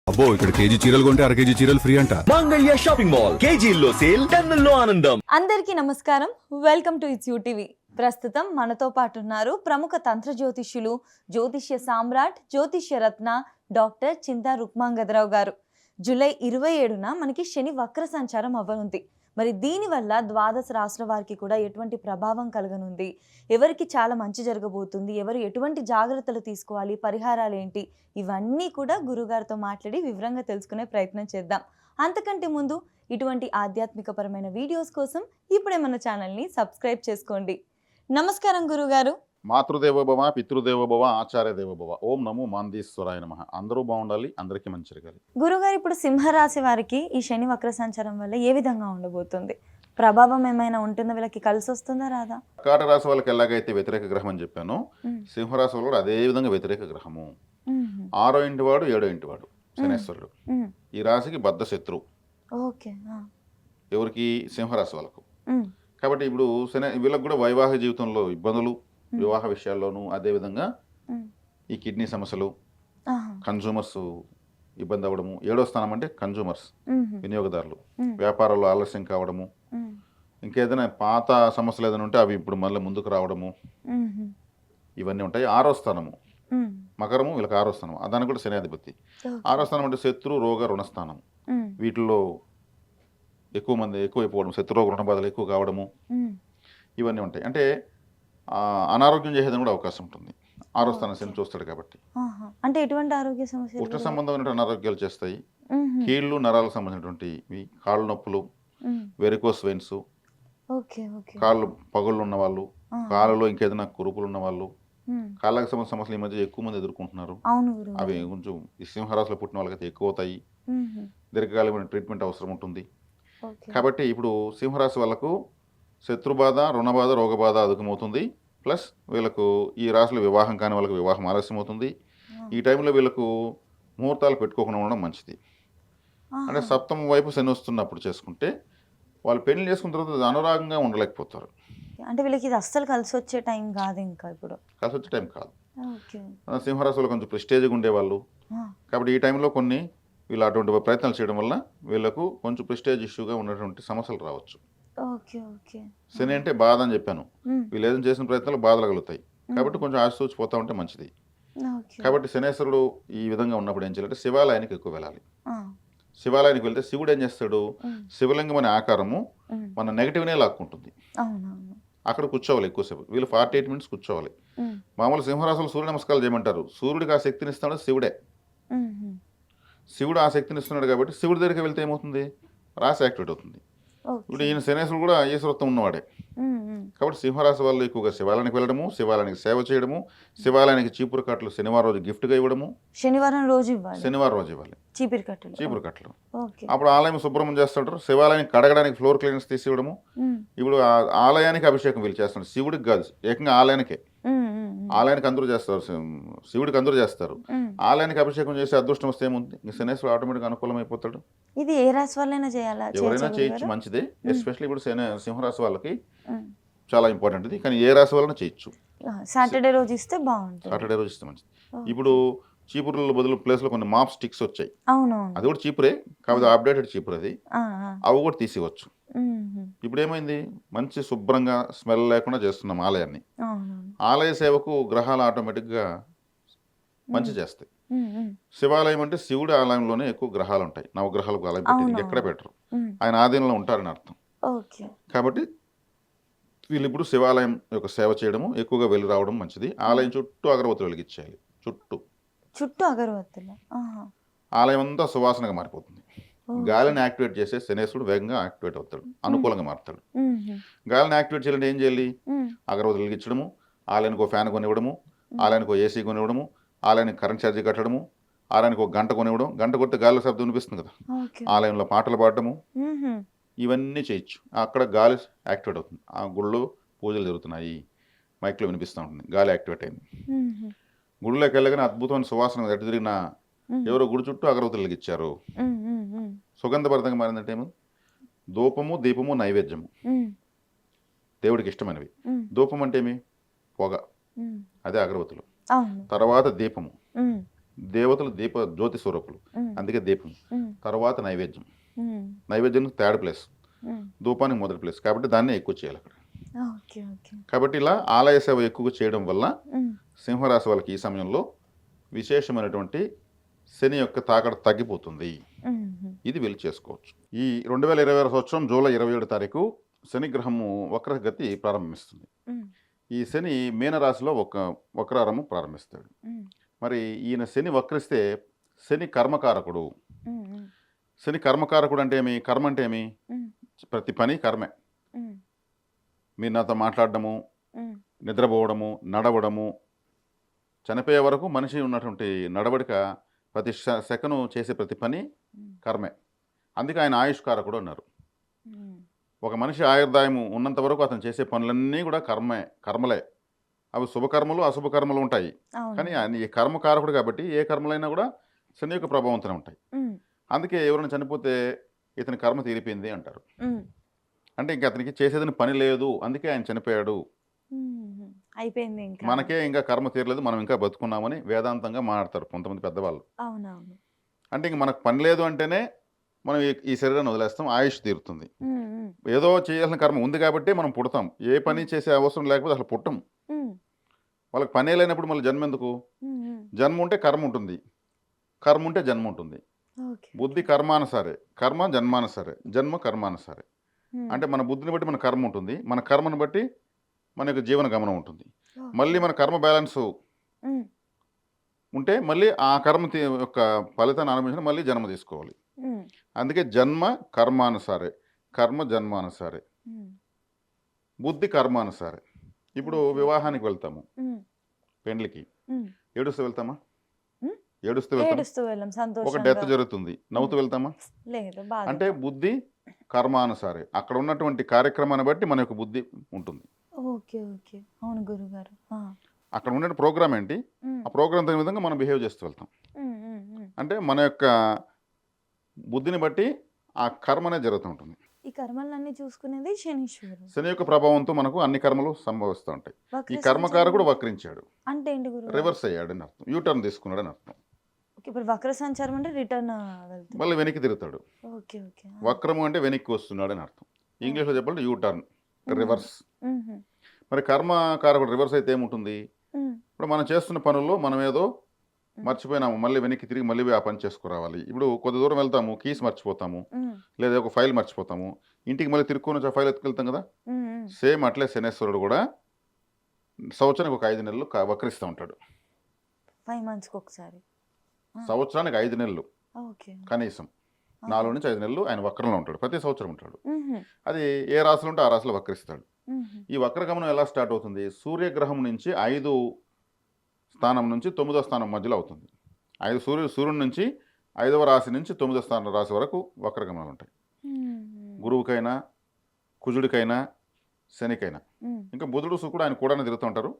అబ్బో ఇక్కడ కేజీ చీరలు కొంటే అర కేజీ చీరలు ఫ్రీ అంట. మంగళ్య షాపింగ్ మాల్ కేజీల్లో సేల్ టన్నుల్లో ఆనందం. అందరికీ నమస్కారం, welcome to it's you TV. ప్రస్తుతం మనతో పాటు ఉన్నారు ప్రముఖ తంత్ర జ్యోతిష్యులు, జ్యోతిష్య సామ్రాట్, జ్యోతిష్య రత్న డాక్టర్ చింతా రుక్మాంగదరావు గారు. జూలై 27న మనకి శని వక్ర సంచారం అవ్వనుంది. మరి దీనివల్ల ద్వాదశ రాశుల వారికి కూడా ఎటువంటి ప్రభావం కలగనుంది, ఎవరికి చాలా మంచి జరగబోతుంది, ఎవరు ఎటువంటి జాగ్రత్తలు తీసుకోవాలి, పరిహారాలు ఏంటి, ఇవన్నీ కూడా గురుగారితో మాట్లాడి వివరంగా తెలుసుకునే ప్రయత్నం చేద్దాం. అంతకంటే ముందు ఇటువంటి ఆధ్యాత్మికపరమైన వీడియోస్ కోసం ఇప్పుడే మన ఛానల్ని సబ్స్క్రైబ్ చేసుకోండి. నమస్కారం గురుగారు. మాతృదేవోభవ, పితృదేవోభవ, ఆచార్య దేవోభవ. ఓం నమో మాందీశ్వరాయ నమః. అందరూ బాగుండాలి, అందరికీ మంచి జరగాలి. గురుగారు, ఇప్పుడు సింహరాశి వారికి ఈ శని వక్ర సంచారం వల్ల ఏ విధంగా ఉండబోతుంది? ప్రభావం ఏమైనా ఉంటుందా? వీళ్ళకి కలిసి వస్తుందా రాదా? కర్కాటక రాశి వాళ్ళకి ఎలాగైతే వ్యతిరేక గ్రహం అని చెప్పాను, సింహరాశి వాళ్ళు కూడా అదే విధంగా వ్యతిరేక గ్రహము. 6వ ఇంటి వాడు 7వ ఇంటి వాడు శనేశ్వరుడు. ఈ రాశికి బద్ధ శత్రువు. ఓకే. ఎవరికి? సింహరాశి వాళ్ళకు. కాబట్టి ఇప్పుడు వీళ్ళకి కూడా వైవాహిక జీవితంలో ఇబ్బందులు, వివాహ విషయాల్లోనూ, అదేవిధంగా ఈ కిడ్నీ సమస్యలు, కన్జ్యూమర్స్ ఇబ్బంది అవ్వడము. 7వ స్థానం అంటే కన్జ్యూమర్స్, వినియోగదారులు, వ్యాపారాల్లో ఆలస్యం కావడము, ఇంకేదైనా పాత సమస్యలు ఏదైనా ఉంటే అవి ఇప్పుడు మళ్ళీ ముందుకు రావడము, ఇవన్నీ ఉంటాయి. 6వ స్థానము మకరము, వీళ్ళకి 6వ స్థానం. దానికి కూడా శనాధిపతి. 6వ స్థానం అంటే శత్రు, రోగ, రుణస్థానం. వీటిల్లో ఎక్కువైపోవడం, శత్రురోగ రుణ బాధలు ఎక్కువ కావడము, ఇవన్నీ ఉంటాయి. అంటే అనారోగ్యం చేసేదని కూడా అవకాశం ఉంటుంది. 6వ స్థానం శని చూస్తాడు కాబట్టి. అంటే ఎటువంటి ఆరోగ్య సమస్యలు? ఉష్ణ సంబంధమైన అనారోగ్యాలు చేస్తాయి. కీళ్ళు, నరాలకు సంబంధించినటువంటి కాళ్ళు నొప్పులు, వెరికోస్ వెయిన్స్, కాళ్ళు పగుళ్ళు ఉన్న వాళ్ళు, కాళ్ళలో ఇంకేదైనా కురుపులు ఉన్న వాళ్ళు, కాళ్ళకి సంబంధించిన సమస్యలు ఈ మధ్య ఎక్కువ మంది ఎదుర్కొంటున్నారు. అవి కొంచెం ఈ సింహరాశిలో పుట్టిన వాళ్ళకైతే ఎక్కువ అవుతాయి. దీర్ఘకాలికమైన ట్రీట్మెంట్ అవసరం ఉంటుంది. కాబట్టి ఇప్పుడు సింహరాశి వాళ్ళకు శత్రుబాధ, రుణబాధ, రోగబాధ అధికమవుతుంది. ప్లస్ వీళ్ళకు ఈ రాశిలో వివాహం కాని వాళ్ళకి వివాహం ఆలస్యం అవుతుంది. ఈ టైంలో వీళ్ళకు ముహూర్తాలు పెట్టుకోకుండా ఉండడం మంచిది. అంటే సప్తమ వైపు శని వస్తున్నప్పుడు చేసుకుంటే వాళ్ళు పెళ్లి చేసుకున్న తర్వాత అనురాగంగా ఉండలేకపోతారు. అంటే వీళ్ళకి ఇది అస్సలు కలిసి వచ్చే టైం కాదు. ఇంకా ఇప్పుడు కలిసి వచ్చే టైం కాదు. సింహరాశిలో కొంచెం ప్రెస్టేజ్గా ఉండేవాళ్ళు. కాబట్టి ఈ టైంలో కొన్ని వీళ్ళు అటువంటి ప్రయత్నాలు చేయడం వల్ల వీళ్ళకు కొంచెం ప్రెస్టేజ్ ఇష్యూగా ఉన్నటువంటి సమస్యలు రావచ్చు. శని అంటే బాధ అని చెప్పాను. వీళ్ళు ఏదైనా చేసిన ప్రయత్నాలు బాధలు కలుగుతాయి. కాబట్టి కొంచెం ఆశిస్తూచిపోతూ ఉంటే మంచిది. కాబట్టి శనేశ్వరుడు ఈ విధంగా ఉన్నప్పుడు ఏం చేయాలంటే శివాలయానికి ఎక్కువ వెళ్ళాలి. శివాలయానికి వెళ్తే శివుడు ఏం చేస్తాడు, శివలింగం అనే ఆకారము మన నెగిటివ్నే లాక్కుంటుంది. అక్కడ కూర్చోవాలి ఎక్కువసేపు. వీళ్ళు 48 మినిట్స్ కూర్చోవాలి. మామూలు సింహరాశులు సూర్య నమస్కారాలు చేయమంటారు. సూర్యుడికి ఆ శక్తిని ఇస్తాడు శివుడే. శివుడు ఆ శక్తిని ఇస్తున్నాడు కాబట్టి శివుడి దగ్గరికి వెళ్తే ఏమవుతుంది, రాశి యాక్టివేట్ అవుతుంది. ఇప్పుడు ఈయన శనేశ్వరుడు కూడా ఈశ్వరత్వం ఉన్నవాడే. కాబట్టి సింహరాశి వాళ్ళు ఎక్కువగా శివాలయానికి వెళ్ళడము, శివాలయానికి సేవ చేయడము, శివాలయానికి చీపురు కట్టలు శనివారం రోజు గిఫ్ట్గా ఇవ్వడము. శనివారం రోజు ఇవ్వాలి చీపురు కట్టలు. అప్పుడు ఆలయం శుభ్రం చేస్తుంటారు. శివాలయానికి కడగడానికి ఫ్లోర్ క్లీనర్స్ తీసి ఇవ్వడము. ఇప్పుడు ఆలయానికి అభిషేకం వీళ్ళు చేస్తున్నారు, శివుడికి కాదు, ఏకంగా ఆలయానికే. ఆలయానికి అందరూ చేస్తారు, శివుడికి అందరూ చేస్తారు. ఆలయానికి అభిషేకం చేసి అదృష్టం వస్తే ఏముంది, శనేశ్వరుడు ఆటోమేటిక్ అనుకూలం అయిపోతాడు. ఇది ఏ రాశి వాళ్ళైనా చేయాలా? ఎవరైనా చేయొచ్చు, మంచిదే. ఎస్పెషల్లీ ఇప్పుడు సింహరాశి వాళ్ళకి చాలా ఇంపార్టెంట్ ఇది. కానీ ఏ రాశి వాళ్ళని చేయొచ్చు. సాటర్డే రోజు ఇస్తే బాగుంటుంది. సాటర్డే రోజు ఇస్తే మంచిది. ఇప్పుడు చీపుర్ల బదులు ప్లేస్లో కొన్ని మాప్ స్టిక్స్ వచ్చాయి. అది కూడా చీపురే, కాబట్టి అప్డేటెడ్ చీపురు అది. అవి కూడా తీసివచ్చు. ఇప్పుడు ఏమైంది, మంచి శుభ్రంగా స్మెల్ లేకుండా చేస్తున్నాం ఆలయాన్ని. ఆలయ సేవకు గ్రహాలు ఆటోమేటిక్గా మంచి చేస్తాయి. శివాలయం అంటే శివుడి ఆలయంలోనే ఎక్కువ గ్రహాలు ఉంటాయి. నవగ్రహాలకు ఆలయం పెట్టి ఎక్కడ పెట్టరు, ఆయన ఆధీనంలో ఉంటారని అర్థం. కాబట్టి వీళ్ళు ఇప్పుడు శివాలయం యొక్క సేవ చేయడము, ఎక్కువగా వెళ్ళి రావడం మంచిది. ఆలయం చుట్టూ అగరబత్తులు వెలిగించేయాలి. చుట్టూ అగరబత్తులు. ఆలయం అంతా సువాసనగా మారిపోతుంది. గాలిని యాక్టివేట్ చేసే శనేశ్వరుడు వేగంగా యాక్టివేట్ అవుతాడు, అనుకూలంగా మారుతాడు. గాలిని యాక్టివేట్ చేయాలంటే ఏం చేయాలి, అగరబత్తులు వెలిగించడము, ఆలయానికి ఒక ఫ్యాన్ కొనివ్వడము, ఆలయానికి ఒక ఏసీ కొనివ్వడము, ఆలయానికి కరెంట్ ఛార్జీ కట్టడము, ఆలయానికి ఒక గంట కొనివ్వడం. గంట కొడితే గాలి శబ్దం వినిపిస్తుంది కదా, ఆలయంలో పాటలు పాడటము, ఇవన్నీ చేయొచ్చు. అక్కడ గాలి యాక్టివేట్ అవుతుంది. ఆ గుళ్ళో పూజలు జరుగుతున్నాయి, మైక్లో వినిపిస్తూ ఉంటుంది, గాలి యాక్టివేట్ అయింది. గుడిలోకి వెళ్ళగానే అద్భుతమైన సువాసన ఎటు తిరిగిన ఎవరో గుడి చుట్టూ అగరబత్తులు వెలిగించారు. సుగంధభరితంగా మారిందంటే ఏమో ధూపము, దీపము, నైవేద్యము దేవుడికి ఇష్టమైనవి. ధూపం అంటే ఏమి, పొగ, అదే అగరబత్తులు. తర్వాత దీపము, దేవతలు జ్యోతి స్వరూపులు, అందుకే దీపం. తర్వాత నైవేద్యం. నైవేద్యం థర్డ్ ప్లేస్, ధూపానికి మొదటి ప్లేస్, కాబట్టి దాన్ని ఎక్కువ చేయాలి అక్కడ. కాబట్టి ఇలా ఆలయ సేవ ఎక్కువగా చేయడం వల్ల సింహరాశి వాళ్ళకి ఈ సమయంలో విశేషమైనటువంటి శని యొక్క తాకడ తగ్గిపోతుంది. ఇది వెళ్ళి చేసుకోవచ్చు. ఈ 2026 సంవత్సరం జూలై 27 తారీఖు శని గ్రహము వక్రగతి ప్రారంభిస్తుంది. ఈ శని మీనరాశిలో వక్రారము ప్రారంభిస్తాడు. మరి ఈయన శని వక్రిస్తే శని కర్మకారకుడు. శని కర్మకారకుడు అంటే ఏమి? కర్మ అంటే ఏమి? ప్రతి పని కర్మే. మీరు నాతో మాట్లాడడము, నిద్రపోవడము, నడవడము, చనిపోయే వరకు మనిషి ఉన్నటువంటి నడవడిక, ప్రతి సెకను చేసే ప్రతి పని కర్మే. అందుకే ఆయన ఆయుష్కారకుడు అన్నారు. ఒక మనిషి ఆయుర్దాయము ఉన్నంత వరకు అతను చేసే పనులన్నీ కూడా కర్మలే. అవి శుభకర్మలు, అశుభకర్మలు ఉంటాయి. కానీ ఆయన ఈ కర్మకారకుడు కాబట్టి ఏ కర్మలైనా కూడా శని యొక్క ప్రభావంతోనే ఉంటాయి. అందుకే ఎవరైనా చనిపోతే ఇతని కర్మ తీరిపోయింది అంటారు. అంటే ఇంకా అతనికి చేసేదని పని లేదు, అందుకే ఆయన చనిపోయాడు, అయిపోయింది, మనకే ఇంకా కర్మ తీరలేదు, మనం ఇంకా బతుకున్నామని వేదాంతంగా మాట్లాడతారు కొంతమంది పెద్దవాళ్ళు. అంటే ఇంక మనకు పని లేదు అంటేనే మనం ఈ శరీరాన్ని వదిలేస్తాం, ఆయుష్ తీరుతుంది. ఏదో చేయాల్సిన కర్మ ఉంది కాబట్టి మనం పుడతాం. ఏ పని చేసే అవసరం లేకపోతే అసలు పుట్టం. వాళ్ళకి పనే లేనప్పుడు మళ్ళీ జన్మ ఎందుకు? జన్మ ఉంటే కర్మ ఉంటుంది, కర్మ ఉంటే జన్మ ఉంటుంది. బుద్ధి కర్మానుసారే, కర్మ జన్మానుసారే, జన్మ కర్మానుసారే. అంటే మన బుద్ధిని బట్టి మన కర్మ ఉంటుంది, మన కర్మను బట్టి మన యొక్క జీవన గమనం ఉంటుంది. మళ్ళీ మన కర్మ బ్యాలెన్స్ ఉంటే మళ్ళీ ఆ కర్మ యొక్క ఫలితాన్ని అనుభవించిన మళ్ళీ జన్మ తీసుకోవాలి. అందుకే జన్మ కర్మానుసారే, కర్మ జన్మానుసారే, బుద్ధి కర్మానుసారే. ఇప్పుడు వివాహానికి వెళ్తాము, పెండ్లికి ఏడుస్తూ వెళ్తామా? ఏడుస్తూ వెళ్తాం. ఒక డెత్ జరుగుతుంది, నవ్వుతూ వెళ్తామా? అంటే బుద్ధి కర్మానుసారే. అక్కడ ఉన్నటువంటి కార్యక్రమాన్ని బట్టి మన యొక్క బుద్ధి ఉంటుంది. అక్కడ ఉండే ప్రోగ్రామ్ ఏంటి, ఆ ప్రోగ్రామ్ తగిన విధంగా మనం బిహేవ్ చేస్తూ వెళ్తాం. అంటే మన యొక్క బుద్ధిని బట్టి ఆ కర్మ అనేది జరుగుతూ ఉంటుంది. ఈ కర్మలన్నీ చూసుకునేది శనీశ్వరుడు. శని యొక్క ప్రభావంతో మనకు అన్ని కర్మలు సంభవిస్తూ ఉంటాయి. ఈ కర్మకారకుడు వక్రించాడు అంటే ఏంటి గురు? రివర్స్ అయ్యాడు అని అర్థం, యూటర్న్ తీసుకున్నాడు అని అర్థం. ఇప్పుడు వక్ర సంచారం అంటే రిటర్న్ మళ్ళీ వెనక్కి తిరుగుతాడు. వక్రము అంటే వెనక్కి వస్తున్నాడు అని అర్థం. ఇంగ్లీష్లో చెప్పాలంటే యూటర్న్, రివర్స్. మరి కర్మకారకుడు రివర్స్ అయితే ఏముంటుంది? ఇప్పుడు మనం చేస్తున్న పనుల్లో మనం ఏదో మర్చిపోయినాము, మళ్ళీ వెనక్కి తిరిగి మళ్ళీ ఆ పని చేసుకురావాలి. ఇప్పుడు కొద్ది దూరం వెళ్తాము, కీస్ మర్చిపోతాము, లేదా ఒక ఫైల్ మర్చిపోతాము, ఇంటికి మళ్ళీ తిరుక్కొని ఫైల్ ఎత్తుకెళ్తాం కదా. సేమ్ అట్లే శనేశ్వరుడు కూడా సంవత్సరానికి ఒక 5 నెలలు వక్రిస్తూ ఉంటాడు. 5 months ఒకసారి, సంవత్సరానికి 5 నెలలు కనీసం 4 నుంచి 5 నెలలు ఆయన వక్రంలో ఉంటాడు. ప్రతి సంవత్సరం ఉంటాడు. అది ఏ రాశిలో ఉంటే ఆ రాశిలో వక్రిస్తాడు. ఈ వక్రగమనం ఎలా స్టార్ట్ అవుతుంది? సూర్యగ్రహం నుంచి 5 స్థానం నుంచి 9వ స్థానం మధ్యలో అవుతుంది. సూర్యుడి నుంచి 5వ రాశి నుంచి 9వ స్థానం రాశి వరకు వక్రగమనాలు ఉంటాయి. గురువుకైనా, కుజుడికైనా, శనికైనా. ఇంకా బుధుడు, శుక్రుడు ఆయన కూడా తిరుగుతూ ఉంటారు,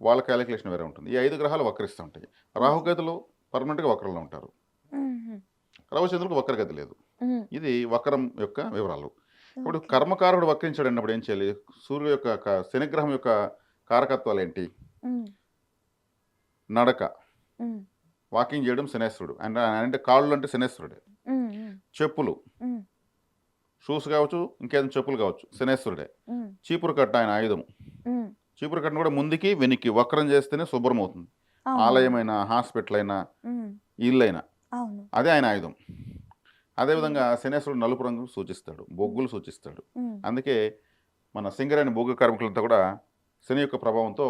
వాళ్ళ క్యాలిక్యులేషన్ వేరే ఉంటుంది. ఈ 5 గ్రహాలు వక్రిస్తూ ఉంటాయి. రాహుకేతులు పర్మనెంట్గా వక్రంలో ఉంటారు, రవిచంద్రుడికి వక్రగతి లేదు. ఇది వక్రం యొక్క వివరాలు. ఇప్పుడు కర్మకారకుడు వక్రించాడు అన్నప్పుడు ఏం చేయాలి? సూర్యుడు యొక్క శనిగ్రహం యొక్క కారకత్వాలు ఏంటి? నడక, వాకింగ్ చేయడం శనేశ్వరుడు. అంటే కాళ్ళు అంటే శనేశ్వరుడే. చెప్పులు, షూస్ కావచ్చు, ఇంకేదైనా చెప్పులు కావచ్చు, శనేశ్వరుడే. చీపురు కట్ట ఆయన ఆయుధం. చీపురు కట్టను కూడా ముందుకి వెనక్కి వక్రం చేస్తేనే శుభ్రం అవుతుంది. ఆలయమైనా, హాస్పిటల్ అయినా, ఇల్లు అయినా అదే ఆయన ఆయుధం. అదేవిధంగా శనేశ్వరుడు నలుపు రంగు సూచిస్తాడు, బొగ్గులు సూచిస్తాడు. అందుకే మన సింగరేణి బొగ్గు కార్మికులంతా కూడా శని యొక్క ప్రభావంతో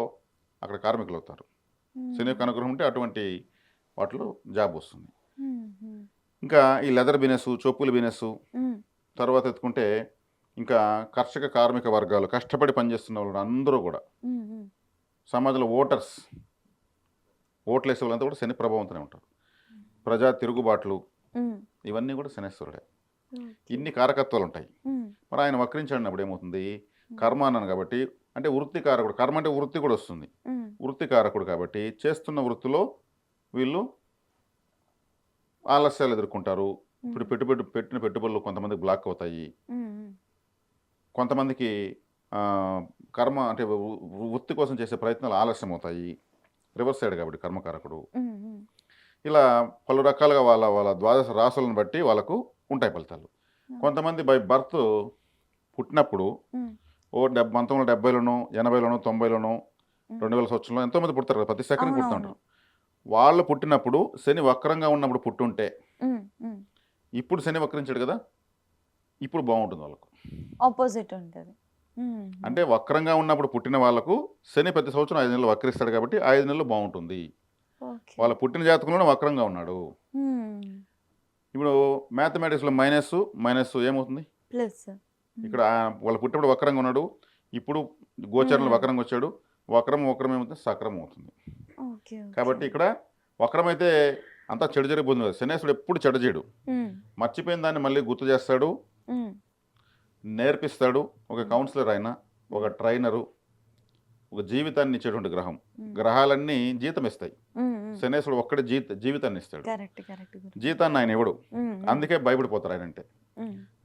అక్కడ కార్మికులు అవుతారు. శని యొక్క అనుగ్రహం ఉంటే అటువంటి వాటిలో జాబ్ వస్తుంది. ఇంకా ఈ లెదర్ బిజినెస్, చెప్పుల బిజినెస్, తర్వాత ఎత్తుకుంటే ఇంకా కర్షక కార్మిక వర్గాలు, కష్టపడి పనిచేస్తున్న వాళ్ళు అందరూ కూడా, సమాజంలో ఓట్లు వేసే వాళ్ళంతా కూడా శని ప్రభావంతోనే ఉంటారు. ప్రజా తిరుగుబాట్లు, ఇవన్నీ కూడా శనేశ్వరుడే. ఇన్ని కారకత్వాలు ఉంటాయి. మరి ఆయన వక్రించాడినప్పుడు ఏమవుతుంది? కర్మ అన్నాను కాబట్టి, అంటే వృత్తి కారకుడు. కర్మ అంటే వృత్తి కూడా వస్తుంది. వృత్తి కారకుడు కాబట్టి చేస్తున్న వృత్తిలో వీళ్ళు ఆలస్యాలు ఎదుర్కొంటారు. ఇప్పుడు పెట్టిన పెట్టుబడులు కొంతమందికి బ్లాక్ అవుతాయి, కొంతమందికి కర్మ అంటే వృత్తి కోసం చేసే ప్రయత్నాలు ఆలస్యం అవుతాయి. రివర్స్ సైడ్ కాబట్టి కర్మకారకుడు. ఇలా పలు రకాలుగా వాళ్ళ వాళ్ళ ద్వాదశ రాసులను బట్టి వాళ్ళకు ఉంటాయి ఫలితాలు. కొంతమంది బై బర్త్ పుట్టినప్పుడు ఓ 1970లోనో 80లోనో 90లోనో 2000 సంవత్సరంలో ఎంతోమంది పుడతారు కదా, ప్రతి సెకండ్ అవునవును. పుడుతుంటారు. వాళ్ళు పుట్టినప్పుడు శని వక్రంగా ఉన్నప్పుడు పుట్టుంటే ఇప్పుడు శని వక్రించాడు కదా, ఇప్పుడు బాగుంటుంది వాళ్ళకు. ఆపోజిట్ ఉంటుంది. అంటే వక్రంగా ఉన్నప్పుడు పుట్టిన వాళ్ళకు శని ప్రతి సంవత్సరం 5 నెలలు వక్రిస్తాడు కాబట్టి 5 నెలలు బాగుంటుంది. ఓకే. వాళ్ళ పుట్టిన జాతకంలోనే వక్రంగా ఉన్నాడు. ఇప్పుడు మ్యాథమెటిక్స్లో మైనస్ ఏమవుతుంది? ప్లస్. ఇక్కడ వాళ్ళు పుట్టినప్పుడు వక్రంగా ఉన్నాడు, ఇప్పుడు గోచరంలో వక్రంగా వచ్చాడు, వక్రం ఏమవుతుంది? సక్రమం అవుతుంది. ఓకే. కాబట్టి ఇక్కడ వక్రం అయితే అంతా చెడు జరిగిపోతుంది కదా. శనేశ్వరుడు ఎప్పుడు చెడు చేయడు, మర్చిపోయిన దాన్ని మళ్ళీ గుర్తు చేస్తాడు, నేర్పిస్తాడు. ఒక కౌన్సిలర్ అయినా, ఒక ట్రైనరు, ఒక జీవితాన్ని ఇచ్చేటువంటి గ్రహం. గ్రహాలన్నీ జీతం ఇస్తాయి, శనేశ్వరుడు ఒక్కడే జీవితాన్ని ఇస్తాడు. జీతాన్ని ఆయన ఇవ్వడు, అందుకే భయపడిపోతారు ఆయన అంటే.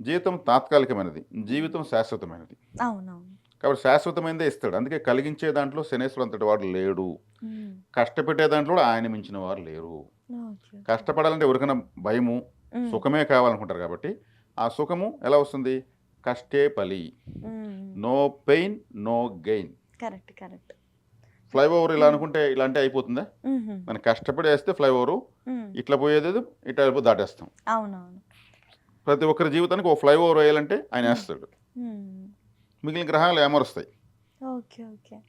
జీతం తాత్కాలికమైనది, జీవితం శాశ్వతమైనది. కాబట్టి శాశ్వతమైనదే ఇస్తాడు. అందుకే కలిగించే దాంట్లో శనేశ్వరుడు అంతటి వాడు లేడు, కష్టపెట్టే దాంట్లో కూడా ఆయన మించిన వారు లేరు. కష్టపడాలంటే ఎవరికైనా భయము, సుఖమే కావాలనుకుంటారు. కాబట్టి ఆ సుఖము ఎలా వస్తుంది? కష్టే పలి, no pain no gain. Flyover ఇలా అనుకుంటే ఇలా అంటే అయిపోతుందా? మనం కష్టపడి వేస్తే ఫ్లైఓవర్ ఇట్లా పోయేది ఇట్లా వెళ్ళిపో దాటేస్తాం. ప్రతి ఒక్కరి జీవితానికి ఒక ఫ్లైఓవర్ వేయాలంటే ఆయన వేస్తాడు. మిగిలిన గ్రహాలు ఏమరుస్తాయి,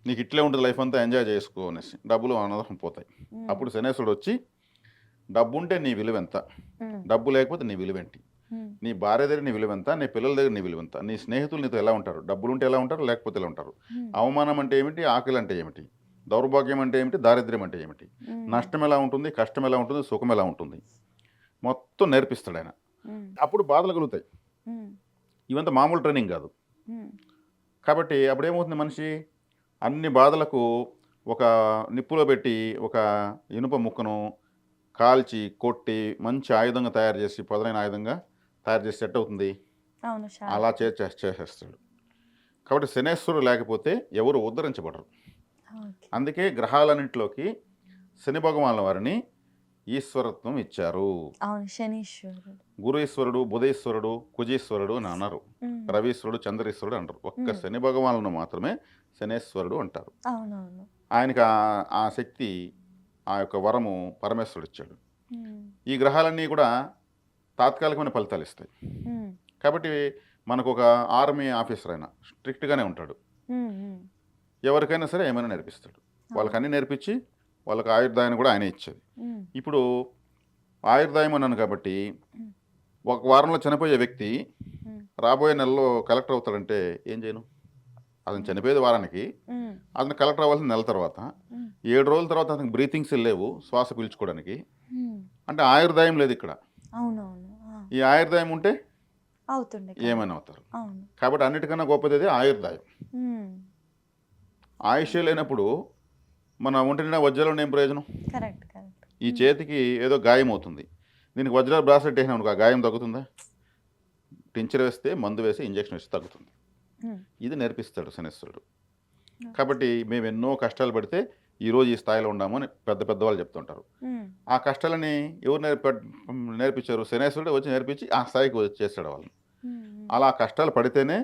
నీకు ఇట్లే ఉంటుంది లైఫ్ అంతా ఎంజాయ్ చేసుకో అనేసి, డబ్బులు అనవసరం పోతాయి. అప్పుడు శనేశ్వరుడు వచ్చి డబ్బు ఉంటే నీ విలువ ఎంత, డబ్బు లేకపోతే నీ విలువేంటి, నీ భార్య దగ్గర నీ విలువెంత, నీ పిల్లల దగ్గర నీ విలువెంత, నీ స్నేహితులు నీతో ఎలా ఉంటారు, డబ్బులుంటే ఎలా ఉంటారు, లేకపోతే ఎలా ఉంటారు, అవమానం అంటే ఏమిటి, ఆకలి అంటే ఏమిటి, దౌర్భాగ్యం అంటే ఏమిటి, దారిద్ర్యం అంటే ఏమిటి, నష్టం ఎలా ఉంటుంది, కష్టం ఎలా ఉంటుంది, సుఖం ఎలా ఉంటుంది, మొత్తం నేర్పిస్తాడు ఆయన. అప్పుడు బాధలు కలుగుతాయి. ఇవంతా మామూలు ట్రైనింగ్ కాదు. కాబట్టి అప్పుడు ఏమవుతుంది, మనిషి అన్ని బాధలకు ఒక నిప్పులో పెట్టి ఒక ఇనుప ముక్కను కాల్చి కొట్టి మంచి ఆయుధంగా తయారు చేసి, పదునైన ఆయుధంగా తయారు చేసి సెట్ అవుతుంది, అలా చేసేస్తాడు. కాబట్టి శనేశ్వరుడు లేకపోతే ఎవరు ఉద్ధరించబడరు. అందుకే గ్రహాలన్నింటిలోకి శని భగవానుల వారిని ఈశ్వరత్వం ఇచ్చారు. గురు ఈశ్వరుడు, బుధీశ్వరుడు, కుజీశ్వరుడు అని అన్నారు, రవీశ్వరుడు, చంద్రీశ్వరుడు అంటారు. ఒక్క శని భగవానులను మాత్రమే శనేశ్వరుడు అంటారు. ఆయనకి ఆ శక్తి, ఆ యొక్క వరము పరమేశ్వరుడు ఇచ్చాడు. ఈ గ్రహాలన్నీ కూడా తాత్కాలికమైన ఫలితాలు ఇస్తాయి. కాబట్టి మనకు ఒక ఆర్మీ ఆఫీసర్ అయినా స్ట్రిక్ట్గానే ఉంటాడు, ఎవరికైనా సరే ఏమైనా నేర్పిస్తాడు. వాళ్ళకి అన్నీ నేర్పించి వాళ్ళకి ఆయుర్దాయాన్ని కూడా ఆయనే ఇచ్చేది. ఇప్పుడు ఆయుర్దాయం అన్నాను కాబట్టి ఒక వారంలో చనిపోయే వ్యక్తి రాబోయే నెలలో కలెక్టర్ అవుతాడంటే ఏం చేయను? అతను చనిపోయేది వారానికి, అతను కలెక్టర్ అవ్వాల్సిన నెల తర్వాత, 7 రోజుల తర్వాత అతనికి బ్రీతింగ్స్ లేవు శ్వాస పీల్చుకోవడానికి, అంటే ఆయుర్దాయం లేదు ఇక్కడ. ఈ ఆయుర్దాయం ఉంటే ఏమైనా అవుతారు. కాబట్టి అన్నిటికన్నా గొప్పది ఆయుర్దాయం. ఆయుష్ లేనప్పుడు మన ఒంటి నిండా వజ్రాలు ఏం ప్రయోజనం? ఈ చేతికి ఏదో గాయం అవుతుంది, దీనికి వజ్రాలు బ్రాస్లెట్ వేసినా అనుకో, ఆ గాయం తగ్గుతుందా? టించర్ వేస్తే, మందు వేసి, ఇంజక్షన్ వేసి తగ్గుతుంది. ఇది నేర్పిస్తాడు శనేశ్వరుడు. కాబట్టి మేము ఎన్నో కష్టాలు పడితే ఈరోజు ఈ స్థాయిలో ఉన్నాము అని పెద్దవాళ్ళు చెప్తుంటారు. ఆ కష్టాలని ఎవరు నేర్పించారు? శనేశ్వరుడు వచ్చి నేర్పించి ఆ స్థాయికి వచ్చేసాడు వాళ్ళని. అలా కష్టాలు పడితేనే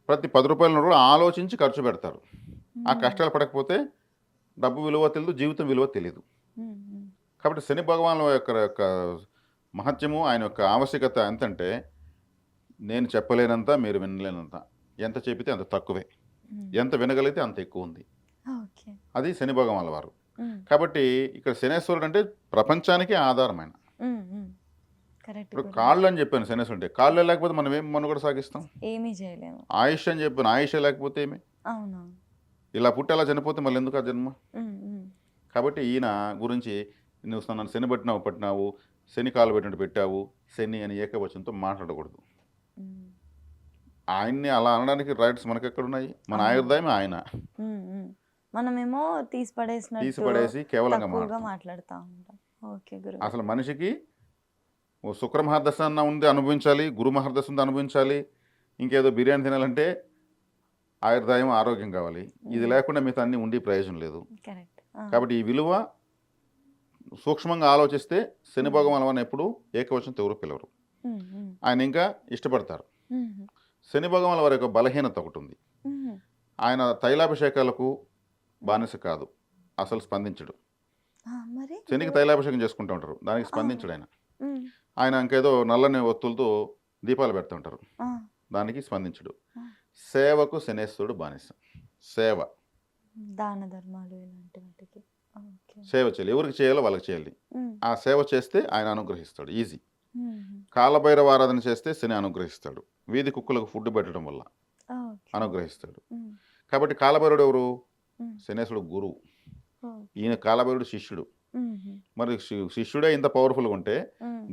ప్రతి 10 రూపాయలను కూడా ఆలోచించి ఖర్చు పెడతారు. ఆ కష్టాలు పడకపోతే డబ్బు విలువ తెలియదు, జీవితం విలువ తెలియదు. కాబట్టి శని భగవానుల యొక్క మహత్యము, ఆయన యొక్క ఆవశ్యకత ఎంతంటే, నేను చెప్పలేనంత, మీరు వినలేనంత, ఎంత చెప్పితే అంత తక్కువే, ఎంత వినగలిగితే అంత ఎక్కువ ఉంది. అది శని భగవానుల వారు. కాబట్టి ఇక్కడ శనేశ్వరుడు అంటే ప్రపంచానికి ఆధారమైన. ఇప్పుడు కాళ్ళు అని చెప్పాను శనేశ్వరుడు అంటే, కాళ్ళు లేకపోతే మనం ఏం మనుగడ సాగిస్తాం? ఏమీ చేయలేము. ఆయుష్ అని చెప్పాను, ఆయుష్ లేకపోతే ఏమి? ఇలా పుట్టి అలా చనిపోతే మళ్ళీ ఎందుకు ఆ జన్మ? కాబట్టి ఈయన గురించి నువ్వు నన్ను శని పట్టినావు, శని కాలు పెట్టినట్టు పెట్టావు, శని అని ఏకవచనంతో మాట్లాడకూడదు. ఆయన్ని అలా అనడానికి రైట్స్ మనకి ఎక్కడున్నాయి? మన ఆయుర్దాయం ఆయన. మనమేమో తీసిపడేసి కేవలంగా మాట్లాడుతూ ఉంటాం. అసలు మనిషికి శుక్ర మహర్దశ అన్న ఉంది అనుభవించాలి, గురు మహర్దశ ఉంది అనుభవించాలి, ఇంకేదో బిర్యానీ తినాలంటే ఆయుర్దాయం, ఆరోగ్యం కావాలి. ఇది లేకుండా మిగతా అన్ని ఉండి ప్రయోజనం లేదు. కాబట్టి ఈ విలువ సూక్ష్మంగా ఆలోచిస్తే శని భగవాన్ వలన ఎప్పుడు ఏకవచనం ఎవరు పిలవరు. ఆయన ఇంకా ఇష్టపడతారు. శని భగవాన్ వారి యొక్క బలహీనత ఒకటి ఉంది. ఆయన తైలాభిషేకాలకు బానిస కాదు, అసలు స్పందించడు. మరి శనికి తైలాభిషేకం చేసుకుంటూ ఉంటారు, దానికి స్పందించడు ఆయన. ఆయన ఇంకేదో నల్లని ఒత్తులతో దీపాలు పెడుతూ ఉంటారు, దానికి స్పందించడు. సేవకు శనేశ్వరుడు బానిస. సేవ, దాన ధర్మాలు ఇలాంటి వాటికి సేవ చేయాలి, ఎవరికి చేయాలో వాళ్ళకి చేయాలి. ఆ సేవ చేస్తే ఆయన అనుగ్రహిస్తాడు, ఈజీ. కాలభైరవ ఆరాధన చేస్తే శని అనుగ్రహిస్తాడు, వీధి కుక్కలకు ఫుడ్ పెట్టడం వల్ల అనుగ్రహిస్తాడు. కాబట్టి కాలభైరుడు ఎవరు? శనేశ్వరుడు గురువు. ఈయన కాలభైరుడు శిష్యుడు. మరి శిష్యుడే ఇంత పవర్ఫుల్గా ఉంటే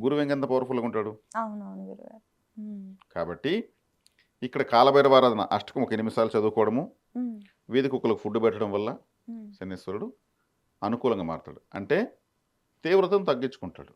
గురువు ఇంకెంత పవర్ఫుల్గా ఉంటాడు? అవునవును గురుగారు. కాబట్టి ఇక్కడ కాలభైరవ ఆరాధన అష్టకం ఒక 8 నిమిషాలు చదువుకోవడము, వీధి కుక్కలకు ఫుడ్ పెట్టడం వల్ల శనేశ్వరుడు అనుకూలంగా మారుతాడు. అంటే తీవ్రతను తగ్గించుకుంటాడు.